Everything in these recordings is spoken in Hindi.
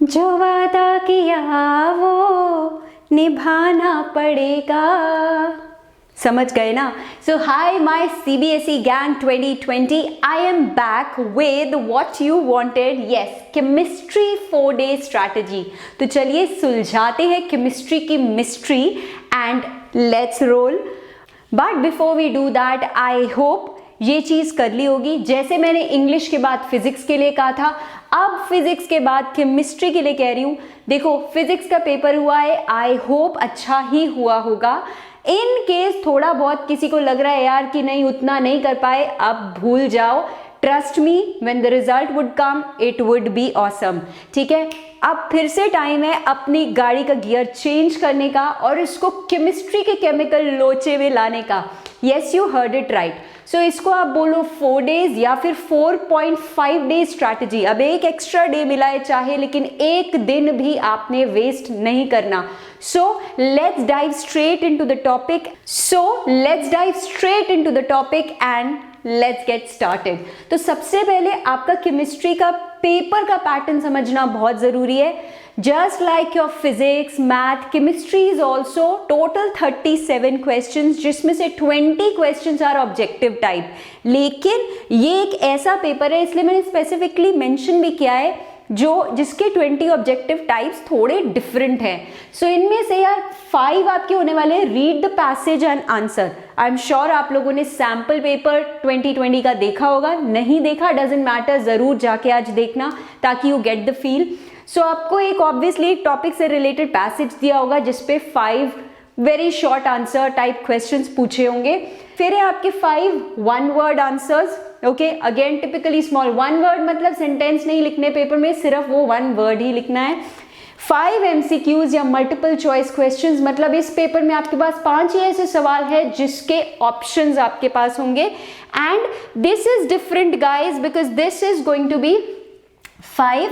जो वादा किया वो निभाना पड़ेगा। समझ गए ना? So hi my CBSE gang 2020, I am back with what you wanted, yes, chemistry 4-day strategy. तो चलिए सुलझाते हैं केमिस्ट्री की mystery and let's roll. But before we do that, I hope ये चीज़ कर ली होगी। जैसे मैंने इंग्लिश के बाद फिजिक्स के लिए कहा था, अब फिजिक्स के बाद केमिस्ट्री के लिए कह रही हूँ। देखो फिजिक्स का पेपर हुआ है, आई होप अच्छा ही हुआ होगा। इन केस थोड़ा बहुत किसी को लग रहा है यार कि नहीं उतना नहीं कर पाए, अब भूल जाओ। Trust me, when the result would come it would be awesome. ठीक है, अब फिर से टाइम है अपनी गाड़ी का गियर चेंज करने का और इसको केमिस्ट्री के केमिकल लोचे में लाने का। Yes, you heard it right. So इसको आप बोलो 4 days या फिर 4.5 days स्ट्रैटेजी। अब एक एक्स्ट्रा डे मिला है चाहे, लेकिन एक दिन भी आपने वेस्ट नहीं करना। So let's dive straight into the topic and let's get started. तो सबसे पहले आपका केमिस्ट्री का पेपर का पैटर्न समझना बहुत जरूरी है। Just like your physics, math, chemistry is also total 37 questions, जिसमें से 20 क्वेश्चंस आर ऑब्जेक्टिव टाइप। लेकिन ये एक ऐसा पेपर है, इसलिए मैंने स्पेसिफिकली मेंशन भी किया है, जिसके 20 ऑब्जेक्टिव टाइप्स थोड़े डिफरेंट हैं। सो इनमें से यार 5 आपके होने वाले हैं read the passage and answer. I am sure आप लोगों ने सैम्पल पेपर 2020 का देखा होगा, नहीं देखा डजंट मैटर, जरूर जाके आज देखना ताकि यू गेट द फील। सो आपको एक ऑब्वियसली एक टॉपिक से रिलेटेड पैसेज दिया होगा जिसपे 5 very short answer type questions पूछे होंगे। फिर है आपके 5 1 word answers. Okay, again typically small. 1 word मतलब सेंटेंस नहीं लिखने पेपर में, सिर्फ वो 1 word ही लिखना है। 5 MCQs या मल्टीपल चॉइस क्वेश्चंस, मतलब इस पेपर में आपके पास 5 ही ऐसे सवाल है जिसके ऑप्शंस आपके पास होंगे। And this is different guys, because this is going to be 5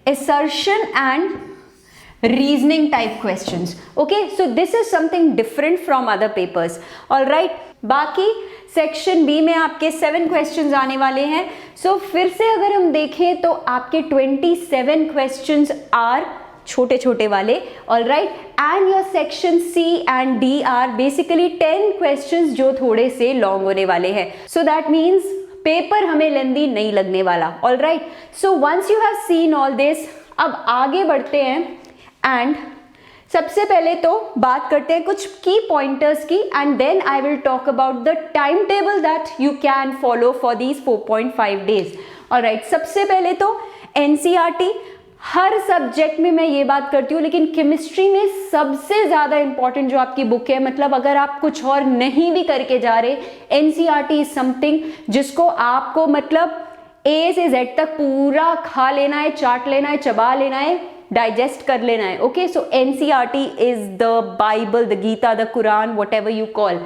assertion and reasoning type questions. Okay, so this is something different from other papers. All right, बाकी सेक्शन बी में आपके 7 क्वेश्चंस आने वाले हैं। सो फिर से अगर हम देखें तो आपके 27 क्वेश्चंस आर छोटे छोटे वाले। All right, and your section C and D are basically 10 questions जो थोड़े से लॉन्ग होने वाले हैं। सो दैट मीन्स पेपर हमें लेंदी नहीं लगने वाला। All right, so once you have seen all this, अब आगे बढ़ते हैं एंड सबसे पहले तो बात करते हैं कुछ की पॉइंटर्स की, and then I will talk about the time table that you can follow for these 4.5 days। ऑल राइट, सबसे पहले तो NCERT, हर सब्जेक्ट में मैं ये बात करती हूँ, लेकिन केमिस्ट्री में सबसे ज़्यादा इंपॉर्टेंट जो आपकी बुक है, मतलब अगर आप कुछ और नहीं भी करके जा रहे, NCERT इज समथिंग जिसको आपको मतलब A से Z तक पूरा खा लेना है, चाट लेना है, चबा लेना है, डाइजेस्ट कर लेना है। Okay, so NCERT is the Bible, the Gita, the Quran, whatever you call.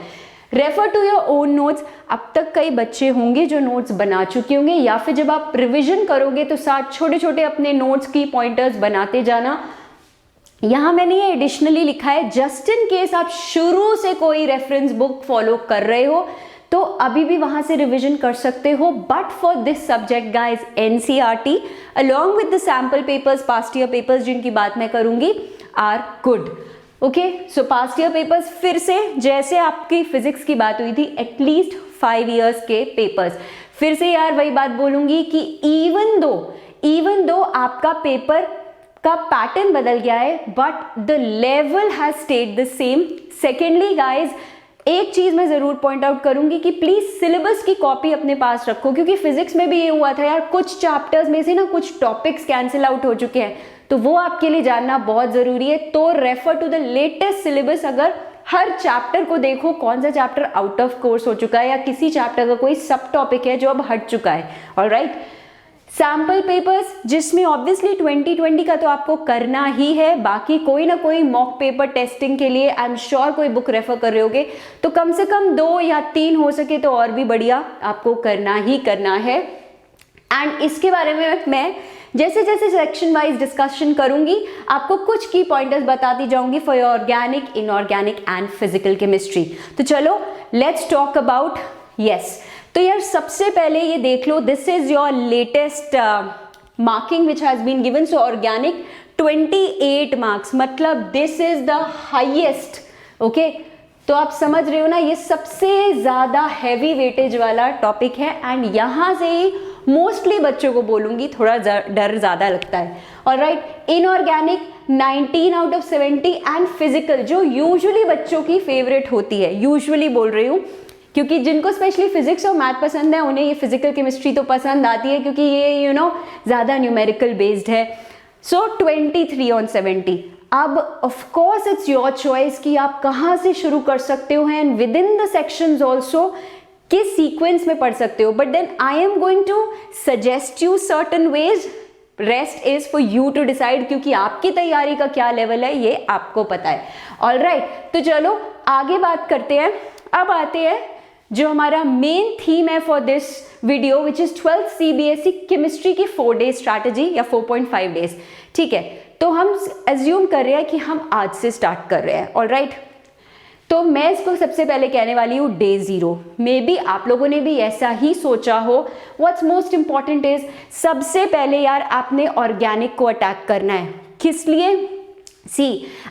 Refer to your own notes. अब तक कई बच्चे होंगे जो नोट्स बना चुके होंगे, या फिर जब आप रिविजन करोगे तो साथ छोटे छोटे अपने नोट्स की पॉइंटर्स बनाते जाना। यहाँ मैंने ये एडिशनली लिखा है, जस्ट इन केस आप शुरू से कोई रेफरेंस बुक फॉलो कर रहे हो तो अभी भी वहां से रिविजन कर सकते हो। But for this subject guys, NCERT along with the sample papers, past year papers जिनकी बात मैं करूंगी, are good. Okay, so past year papers, फिर से जैसे आपकी फिजिक्स की बात हुई थी, एटलीस्ट 5 years के पेपर्स। फिर से यार वही बात बोलूंगी कि इवन दो आपका पेपर का पैटर्न बदल गया है, but the level has stayed the same. Secondly guys, एक चीज मैं जरूर पॉइंट आउट करूंगी कि प्लीज सिलेबस की कॉपी अपने पास रखो, क्योंकि फिजिक्स में भी ये हुआ था यार, कुछ चैप्टर्स में से ना कुछ टॉपिक्स कैंसिल आउट हो चुके हैं, तो वो आपके लिए जानना बहुत जरूरी है। तो refer to the latest syllabus. अगर हर चैप्टर को देखो कौन सा चैप्टर आउट ऑफ कोर्स हो चुका है, या किसी चैप्टर का कोई सब टॉपिक है जो अब हट चुका है। ऑलराइट, सैम्पल पेपर्स जिसमें ऑब्वियसली 2020 का तो आपको करना ही है, बाकी कोई ना कोई मॉक पेपर टेस्टिंग के लिए आई एम श्योर कोई बुक रेफर कर रहे होगे, तो कम से कम 2 या 3 हो सके तो और भी बढ़िया, आपको करना ही करना है। एंड इसके बारे में मैं जैसे जैसे सेक्शन वाइज डिस्कशन करूंगी, आपको कुछ की पॉइंटर्स बताती जाऊंगी for your organic, inorganic and physical chemistry. तो चलो लेट्स टॉक अबाउट यस। तो यार सबसे पहले ये देख लो, this is your latest marking which has been given. So organic 28 marks, मतलब this is the highest. Okay, तो आप समझ रहे हो ना, ये सबसे ज़्यादा हैवी वेटेज वाला टॉपिक है एंड यहाँ से ही मोस्टली बच्चों को बोलूँगी थोड़ा डर ज़्यादा लगता है। Alright, inorganic 19 out of 70 and physical जो यूजुअली बच्चों की फेवरेट होती है, यूजुअली बोल रही हूँ क्योंकि जिनको स्पेशली फिजिक्स और मैथ पसंद है उन्हें ये फिजिकल केमिस्ट्री तो पसंद आती है क्योंकि ये ज़्यादा न्यूमेरिकल बेस्ड है। सो 23 on 70। अब of course it's your choice कि आप कहाँ से शुरू कर सकते हो and within the sections also किस सीक्वेंस में पढ़ सकते हो, but then I am going to suggest you certain ways, rest is for you to decide, क्योंकि आपकी तैयारी का क्या लेवल है ये आपको पता है। ऑलराइट, तो चलो आगे बात करते हैं। अब आते हैं जो हमारा मेन थीम है for this video which is 12th CBSE chemistry की 4 डेज स्ट्रैटेजी या 4.5 डेज। ठीक है, तो हम एज्यूम कर रहे हैं कि हम आज से स्टार्ट कर रहे हैं। ऑलराइट, तो मैं इसको सबसे पहले कहने वाली हूँ डे 0। मे बी आप लोगों ने भी ऐसा ही सोचा हो। व्हाट्स मोस्ट इंपॉर्टेंट इज सबसे पहले यार आपने ऑर्गेनिक को अटैक करना है। किस लिए?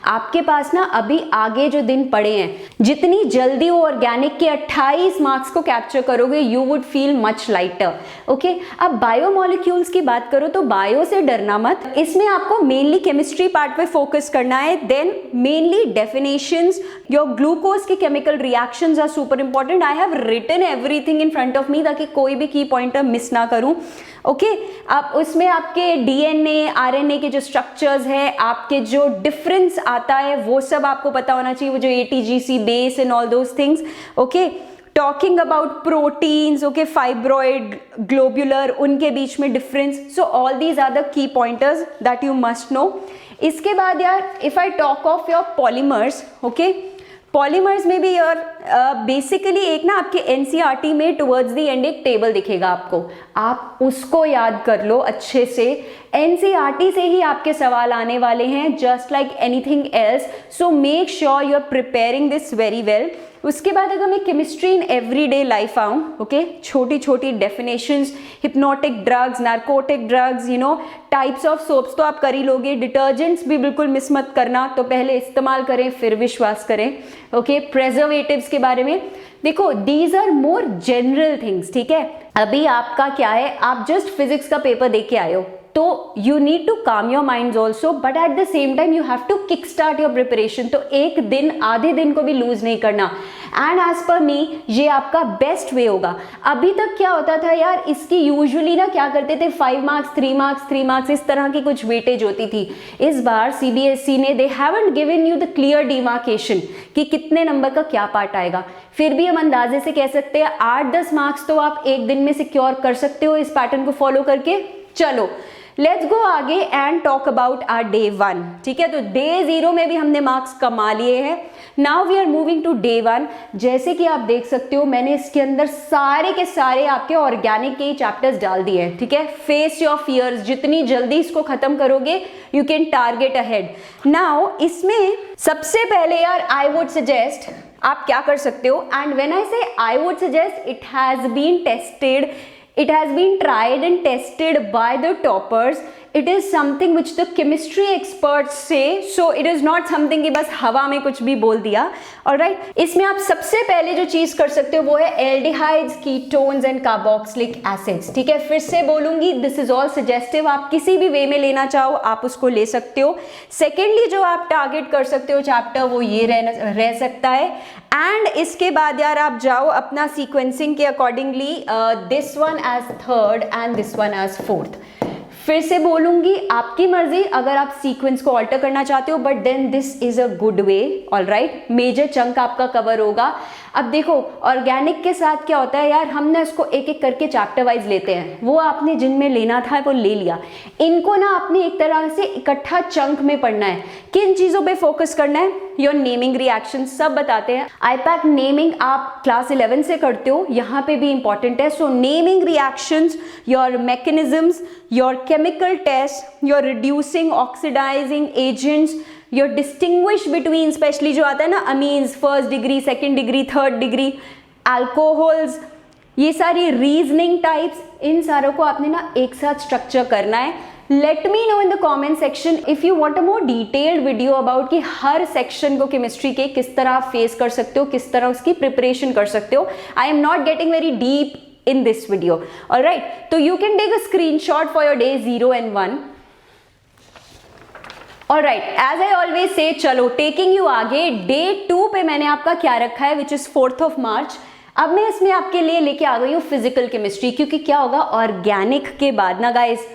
आपके पास ना अभी आगे जो दिन पड़े हैं, जितनी जल्दी वो ऑर्गेनिक के 28 मार्क्स को कैप्चर करोगे you would feel much lighter. Okay, अब बायोमोलिक्यूल्स की बात करो तो बायो से डरना मत, इसमें आपको मेनली केमिस्ट्री पार्ट पे फोकस करना है। Then mainly definitions, your glucose के chemical reactions are super important. I have written everything in front of me ताकि कोई भी की पॉइंटर मिस ना करूं। ओके, आप उसमें आपके डीएनए आरएनए के जो स्ट्रक्चर्स है, आपके जो डिफरेंस आता है वो सब आपको पता होना चाहिए, वो जो ATGC base and all those things. Okay, talking about proteins, okay, fibroid, globular, उनके बीच में difference. So all these are the key pointers that you must know. इसके बाद यार if I talk of your polymers, okay, polymers में भी यार बेसिकली एक ना आपके एनसीईआरटी में टुवर्ड्स द एंड एक टेबल दिखेगा आपको, आप उसको याद कर लो अच्छे से। एनसीईआरटी से ही आपके सवाल आने वाले हैं just like anything else, so make sure you are preparing this very well. उसके बाद अगर मैं केमिस्ट्री इन एवरीडे लाइफ आऊँ, ओके, छोटी छोटी definitions, hypnotic drugs, narcotic drugs, types of soaps तो आप कर ही लोगे। डिटर्जेंट्स भी बिल्कुल मिस मत करना, तो पहले इस्तेमाल करें फिर विश्वास करें। ओके, प्रेजर्वेटिव्स के बारे में देखो, these are more general things. ठीक है, अभी आपका क्या है, आप जस्ट फिजिक्स का पेपर दे के आए हो तो you need to calm your mind also, but at the same time you have to kick start your preparation. तो एक दिन आधे दिन को भी लूज नहीं करना एंड एज पर मी ये आपका बेस्ट वे होगा। अभी तक क्या होता था यार, इसकी यूजुअली ना क्या करते थे 5 मार्क्स 3 मार्क्स 3 मार्क्स इस तरह की कुछ वेटेज होती थी। इस बार सीबीएसई ने they haven't given you the clear demarcation कि कितने नंबर का क्या पार्ट आएगा। फिर भी हम अंदाजे से कह सकते हैं 8-10 मार्क्स तो आप एक दिन में सिक्योर कर सकते हो इस पैटर्न को फॉलो करके। चलो लेट्स गो आगे and talk about our day 1। ठीक है, तो डे 0 में भी हमने मार्क्स कमा लिए हैं। Now we are moving to day 1। जैसे कि आप देख सकते हो मैंने इसके अंदर सारे के सारे आपके ऑर्गेनिक के चैप्टर्स डाल दिए हैं। ठीक है, फेस योर फियर्स, जितनी जल्दी इसको खत्म करोगे you can target ahead. Now इसमें सबसे पहले यार आई वुड सजेस्ट आप क्या कर सकते हो, and when I say I would suggest it has been tested, it has been tried and tested by the toppers. It is something which the chemistry experts say, so it is not something कि बस हवा में कुछ भी बोल दिया। Alright, इसमें आप सबसे पहले जो चीज कर सकते हो वो है aldehydes, ketones and carboxylic acids. ठीक है, फिर से बोलूंगी दिस इज ऑल सजेस्टिव, आप किसी भी वे में लेना चाहो आप उसको ले सकते हो। सेकेंडली जो आप टारगेट कर सकते हो चैप्टर वो ये रह सकता है। एंड इसके बाद यार आप जाओ अपना सीक्वेंसिंग के accordingly, this one as 3rd and this one as 4th। फिर से बोलूंगी आपकी मर्जी अगर आप सीक्वेंस को ऑल्टर करना चाहते हो, but then this is a good way. Alright, major chunk आपका कवर होगा। अब देखो ऑर्गेनिक के साथ क्या होता है यार, हमने इसको एक एक करके चैप्टर वाइज लेते हैं, वो आपने जिनमें लेना था वो ले लिया। इनको ना आपने एक तरह से इकट्ठा चंक में पढ़ना है। किन चीजों पे फोकस करना है, योर नेमिंग रिएक्शन सब बताते हैं। आईपैक नेमिंग आप क्लास 11 से करते हो, यहाँ पे भी इंपॉर्टेंट है। So naming reactions, your mechanisms, your chemical test, your reducing oxidising agents, your distinguish between, specially जो आता है ना amines, 1st degree 2nd degree 3rd degree, alcohols, ये सारी रीजनिंग टाइप्स, इन सारों को आपने ना एक साथ स्ट्रक्चर करना है। Let me know in the comment section if you want a more detailed video about कि हर सेक्शन को केमिस्ट्री के किस तरह आप फेस कर सकते हो, किस तरह उसकी प्रिपरेशन कर सकते हो। I am not getting very deep in this video, alright. तो you can take a screenshot for your day 0 and 1। Alright, as I always say, चलो टेकिंग यू आगे, डे 2 पे मैंने आपका क्या रखा है, विच इज 4th मार्च। अब मैं इसमें आपके लिए लेके आ गई हूँ फिजिकल केमिस्ट्री, क्योंकि क्या होगा, ऑर्गेनिक के बाद ना गाइस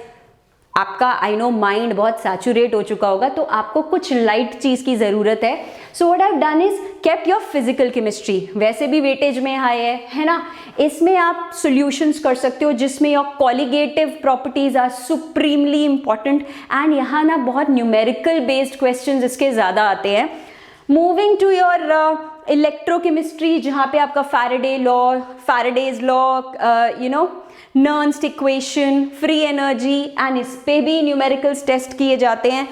आपका आई नो माइंड बहुत सैचुरेट हो चुका होगा, तो आपको कुछ लाइट चीज की जरूरत है। So what I have done is kept your physical chemistry, वैसे भी वेटेज में हाई है ना। इसमें आप सॉल्यूशंस कर सकते हो जिसमें your colligative properties are supremely important, and यहाँ ना बहुत न्यूमेरिकल बेस्ड क्वेश्चंस इसके ज्यादा आते हैं। मूविंग टू योर इलेक्ट्रोकेमिस्ट्री, जहाँ पे आपका Faraday's law, you know, Nernst equation, free energy, and इस पे भी न्यूमेरिकल्स टेस्ट किए जाते हैं।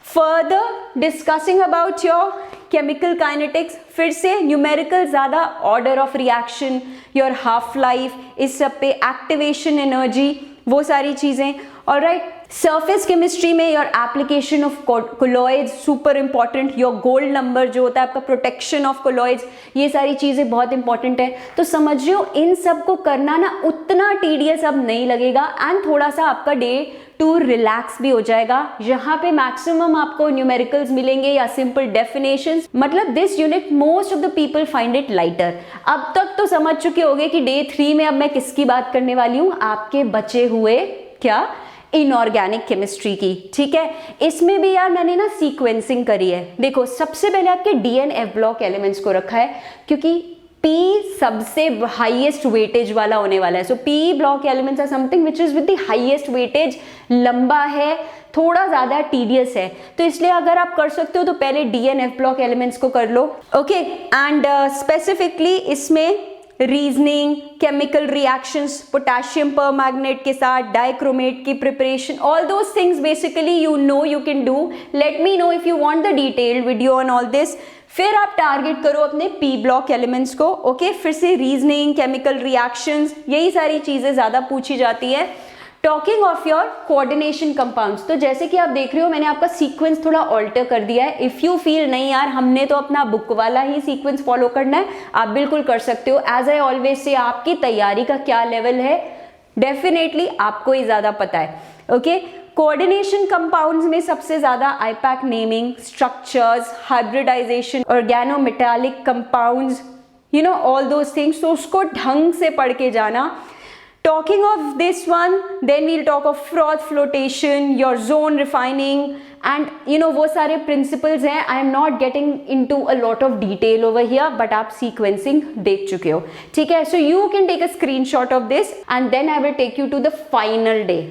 Further discussing about your chemical kinetics, फिर से न्यूमेरिकल ज़्यादा, order of reaction, your half life, इस सब पे एक्टिवेशन एनर्जी, वो सारी चीज़ें। ऑलराइट, सरफेस केमिस्ट्री में your application of colloids super important, your gold number जो होता है आपका, प्रोटेक्शन ऑफ कोलॉइड्स, ये सारी चीज़ें बहुत इंपॉर्टेंट है। तो समझ रहे हो, इन सब को करना ना उतना टीडियस अब नहीं लगेगा, एंड थोड़ा सा आपका डे 2 रिलैक्स भी हो जाएगा। यहाँ पे मैक्सिमम आपको न्यूमेरिकल्स मिलेंगे या सिंपल डेफिनेशंस, मतलब this unit most of the people find it lighter. अब तक तो समझ चुके होंगे कि डे 3 में अब मैं किसकी बात करने वाली हूँ, आपके बचे हुए क्या, इनऑर्गेनिक केमिस्ट्री की, ठीक है। इसमें भी यार मैंने ना सीक्वेंसिंग करी है। देखो, सबसे पहले आपके DNF ब्लॉक एलिमेंट्स को रखा है, क्योंकि P सबसे हाईएस्ट वेटेज वाला होने वाला है। So P block elements are something which is with the highest weightage, लंबा है, थोड़ा ज्यादा टीडियस है, तो इसलिए अगर आप कर सकते हो तो पहले DNF ब्लॉक एलिमेंट्स को कर लो, ओके। एंड स्पेसिफिकली इसमें reasoning, chemical reactions, potassium permanganate के साथ डाइक्रोमेट की preparation, all those things basically you know you can do. Let me know if you want the detailed video on all this. फिर आप टारगेट करो अपने P ब्लॉक एलिमेंट्स को, ओके। फिर से रीजनिंग, केमिकल रिएक्शंस, यही सारी चीजें ज्यादा पूछी जाती है। Talking of your coordination compounds, तो जैसे कि आप देख रहे हो मैंने आपका सीक्वेंस थोड़ा ऑल्टर कर दिया है। इफ यू फील नहीं यार हमने तो अपना बुक वाला ही सीक्वेंस फॉलो करना है, आप बिल्कुल कर सकते हो। एज आई ऑलवेज से, आपकी तैयारी का क्या लेवल है डेफिनेटली आपको ही ज्यादा पता है, ओके। कोऑर्डिनेशन कंपाउंड्स में सबसे ज्यादा IUPAC naming, structures, hybridization, organometallic compounds, you know all those things, तो उसको ढंग से पढ़ के जाना। Talking of this one, then we'll talk of froth flotation, your zone refining, and you know वो सारे principles हैं। I am not getting into a lot of detail over here, but आप sequencing देख चुके हो, ठीक है। So you can take a screenshot of this, and then I will take you to the final day.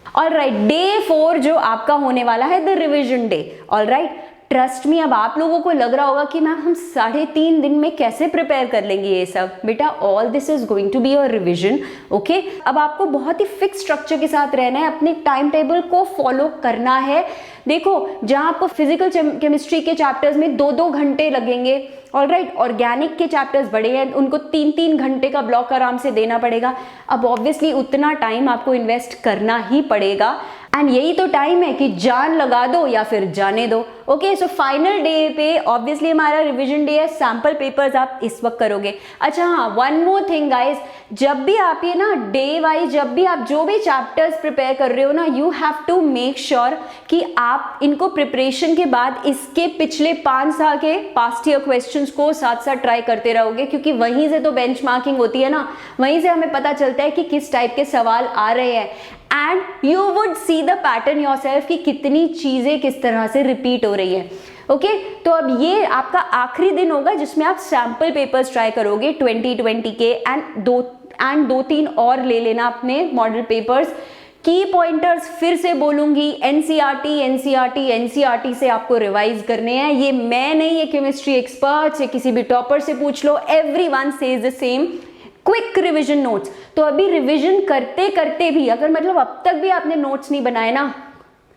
Alright, day 4 जो आपका होने वाला है, the revision day, alright। Trust me, अब आप लोगों को लग रहा होगा कि मैम हम 3.5 दिन में कैसे प्रिपेयर कर लेंगे ये सब। बेटा, all this is going to be your revision, okay. अब आपको बहुत ही फिक्स स्ट्रक्चर के साथ रहना है, अपने टाइम टेबल को फॉलो करना है। देखो, जहां आपको फिजिकल केमिस्ट्री के चैप्टर्स में 2-2 घंटे लगेंगे, ऑलराइट, ऑर्गेनिक के चैप्टर्स बड़े हैं, उनको 3-3 घंटे का ब्लॉक आराम से देना पड़ेगा। अब ऑब्वियसली उतना टाइम आपको इन्वेस्ट करना ही पड़ेगा, एंड यही तो टाइम है कि जान लगा दो या फिर जाने दो, ओके। सो फाइनल डे पे ऑब्वियसली हमारा रिवीजन डे है, सैम्पल पेपर्स आप इस वक्त करोगे। अच्छा हाँ, वन मोर थिंग गाइज, जब भी आप ये ना डे वाइज, जब भी आप जो भी चैप्टर्स प्रिपेयर कर रहे हो ना, you have to make sure कि आप इनको प्रिपरेशन के बाद इसके पिछले 5 साल के पास्ट ईयर क्वेश्चंस को साथ साथ ट्राई करते रहोगे, क्योंकि वहीं से तो बेंचमार्किंग होती है ना, वहीं से हमें पता चलता है कि किस टाइप के सवाल आ रहे हैं, and you would see the pattern yourself कि कितनी चीजें किस तरह से रिपीट हो रही है, ओके। तो अब ये आपका आखिरी दिन होगा जिसमें आप सैम्पल पेपर्स ट्राई करोगे 2020 के, एंड 2-3 और ले लेना अपने मॉडल पेपर्स। की पॉइंटर्स फिर से बोलूंगी, एनसीईआरटी से आपको रिवाइज करने हैं। ये मैं नहीं, ये केमिस्ट्री एक्सपर्ट से, किसी भी टॉपर से पूछ लो, everyone says the same. Quick revision notes, तो अभी रिवीजन करते करते भी अगर मतलब अब तक भी आपने नोट्स नहीं बनाए ना,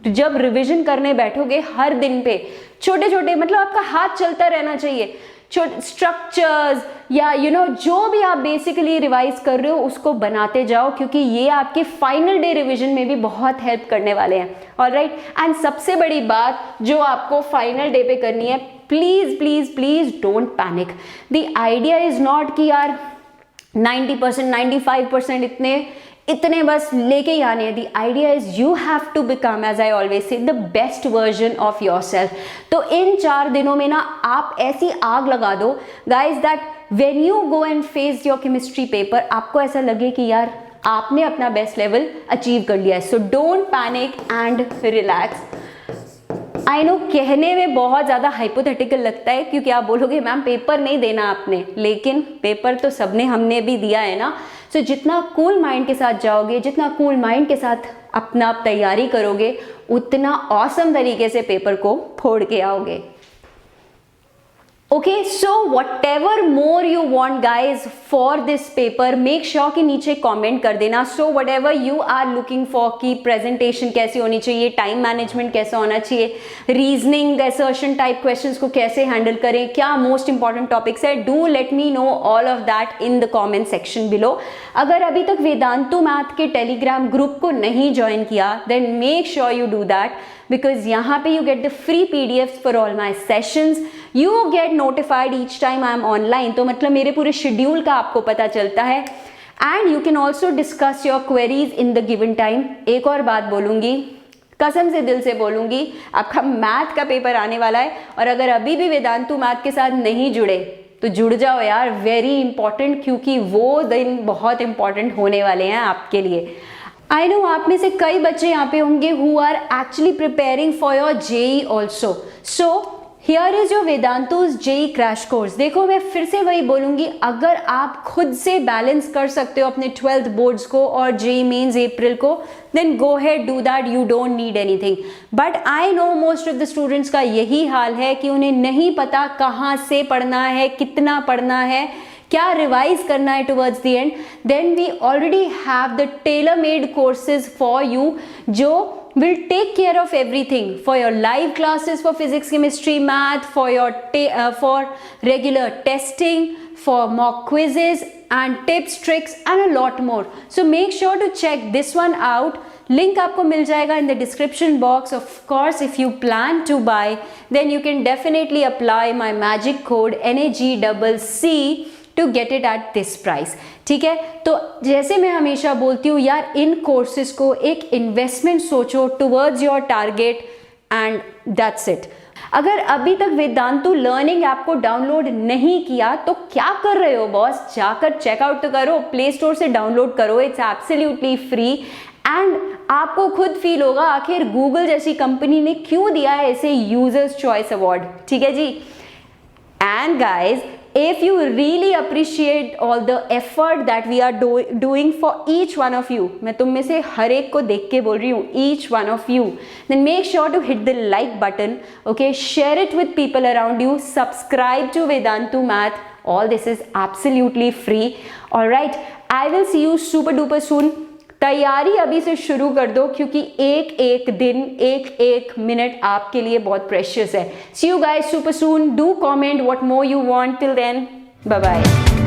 जब रिवीजन करने बैठोगे हर दिन पे छोटे छोटे, मतलब आपका हाथ चलता रहना चाहिए, स्ट्रक्चर्स या जो भी आप बेसिकली रिवाइज कर रहे हो उसको बनाते जाओ, क्योंकि ये आपके फाइनल डे रिवीजन में भी बहुत हेल्प करने वाले हैं। ऑलराइट, एंड सबसे बड़ी बात जो आपको फाइनल डे पे करनी है, please please please don't panic. The idea is not कि यार 90%, 95% इतने बस लेके ही आने हैं। The idea is you have to become, as I always say, the best version of योर सेल्फ। तो इन 4 दिनों में ना आप ऐसी आग लगा दो guys that when you go and face your chemistry paper, आपको ऐसा लगे कि यार आपने अपना बेस्ट लेवल अचीव कर लिया है। So don't panic and relax. I know कहने में बहुत ज़्यादा हाइपोथेटिकल लगता है, क्योंकि आप बोलोगे मैम पेपर नहीं देना आपने, लेकिन पेपर तो सबने हमने भी दिया है ना। सो जितना कूल माइंड के साथ जाओगे, जितना कूल माइंड के साथ अपना तैयारी करोगे, उतना ऑसम तरीके से पेपर को फोड़ के आओगे। Okay, so whatever more you want guys for this paper, make sure कि नीचे comment कर देना। So whatever you are looking for कि presentation कैसी होनी चाहिए, time management कैसा होना चाहिए, reasoning assertion type questions को कैसे handle करें, क्या most important topics है, do let me know all of that in the comment section below। अगर अभी तक वेदांतु मैथ के टेलीग्राम ग्रुप को नहीं ज्वाइन किया, then make sure you do that, because यहाँ पे you get the free PDFs for all my sessions, you get notified each time I am online, तो मतलब मेरे पूरे शेड्यूल का आपको पता चलता है, and you can also discuss your queries in the given time। एक और बात बोलूँगी, कसम से दिल से बोलूँगी, आपका मैथ का पेपर आने वाला है, और अगर अभी भी वेदांतु मैथ के साथ नहीं जुड़े तो जुड़ जाओ यार, वेरी इंपॉर्टेंट, क्योंकि वो दिन बहुत इंपॉर्टेंट होने वाले हैं आपके लिए। आई नो आप में से कई बच्चे यहाँ पे होंगे who are actually preparing for your JEE also. So here is your Vedantu's JEE crash course. देखो मैं फिर से वही बोलूँगी, अगर आप खुद से बैलेंस कर सकते हो अपने 12th बोर्ड्स को और जेई मेंस अप्रैल को, then go ahead do that, you don't need anything. But I know most of the students का यही हाल है कि उन्हें नहीं पता कहाँ से पढ़ना है, कितना पढ़ना है, क्या रिवाइज करना है towards the end. Then we already have the tailor made courses for you, जो will take care of everything for your live classes for physics, chemistry, math, for your for regular testing, for mock quizzes and tips, tricks and a lot more. So make sure to check this one out. Link आपको मिल जाएगा in the description box. Of course, if you plan to buy, then you can definitely apply my magic code NAGCC to get it at this price। ठीक है, तो जैसे मैं हमेशा बोलती हूँ यार, इन कोर्सेज को एक इन्वेस्टमेंट सोचो towards your target, and that's it. अगर अभी तक वेदांतु लर्निंग ऐप को डाउनलोड नहीं किया तो क्या कर रहे हो बॉस, जाकर चेकआउट तो करो, प्ले स्टोर से डाउनलोड करो, इट्स एब्सोल्युटली फ्री। एंड आपको खुद फील होगा आखिर गूगल जैसी कंपनी ने क्यों दिया है इसे यूजर्स चॉइस अवार्ड। ठीक है जी। And guys, if you really appreciate all the effort that we are doing for each one of you, मैं तुम में से हर एक को देख के बोल रही हूँ, each one of you, then make sure to hit the like button, okay, share it with people around you, subscribe to Vedantu Math, all this is absolutely free, alright, I will see you super duper soon। तैयारी अभी से शुरू कर दो, क्योंकि एक एक दिन, एक एक मिनट आपके लिए बहुत प्रेशियस है। See you guys super soon. Do comment what more you want. Till then, bye bye.